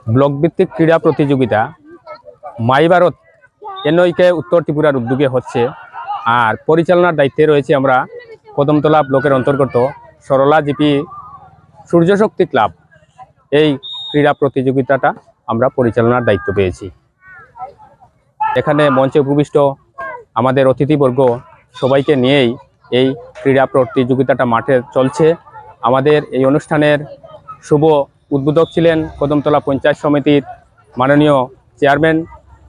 Block ভিত্তিক ক্রীড়া প্রতিযোগিতা মাই ভারত এনওইকে উত্তর ত্রিপুরার উদ্যোগে হচ্ছে। আর পরিচালনার দায়িত্বে রয়েছে আমরা কদমতলা ব্লকের অন্তর্গত সরলা জিপি সূর্যশক্তি ক্লাব। এই ক্রীড়া প্রতিযোগিতাটা আমরা পরিচালনার দায়িত্ব পেয়েছি। এখানে মঞ্চে উপবিষ্ট আমাদের অতিথিবর্গ সবাইকে নিয়েই এই ক্রীড়া প্রতিযোগিতাটা মাঠে চলছে। আমাদের এই অনুষ্ঠানের শুভ উদ্বোধক ছিলেন কদমতলা পঞ্চায়েত সমিতির মাননীয় চেয়ারম্যান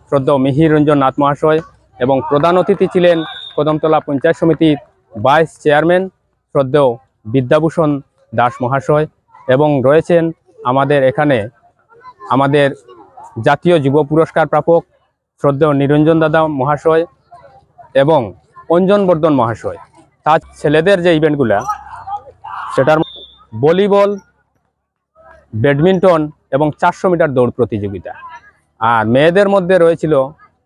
শ্রদ্ধেয় মিহির রঞ্জন নাথ মহাশয়, এবং প্রধান অতিথি ছিলেন কদমতলা পঞ্চায়েত সমিতির ভাইস চেয়ারম্যান শ্রদ্ধেয় বিদ্যাভূষণ দাস মহাশয়, এবং রয়েছেন আমাদের এখানে আমাদের জাতীয় যুব পুরস্কার প্রাপক শ্রদ্ধেয় নিরঞ্জন দাদা মহাশয় এবং অঞ্জন বর্ধন মহাশয়। তার ছেলেদের যে ইভেন্টগুলা সেটার ভলিবল, ব্যাডমিন্টন এবং 400 মিটার দৌড় প্রতিযোগিতা। আর মেয়েদের মধ্যে রয়েছিল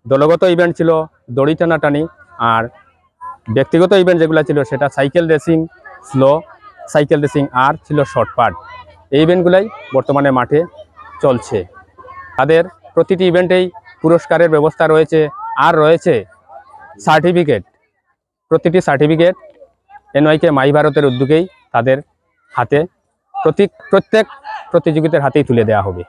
দলগত ইভেন্ট ছিল দড়ি টানাটানি, আর ব্যক্তিগত ইভেন্ট যেগুলো ছিল সেটা cycle racing, slow cycle racing, আর ছিল শর্টপাট। এই ইভেন্টগুলাই বর্তমানে মাঠে চলছে। তাদের প্রতিটি ইভেন্টেই পুরস্কারের ব্যবস্থা রয়েছে, আর রয়েছে সার্টিফিকেট। প্রতিটি সার্টিফিকেট এনওয়াইকে মাই ভারতের উদ্যোগেই তাদের হাতে প্রত্যেক প্রতিযোগিতার হাতেই তুলে দেওয়া হবে।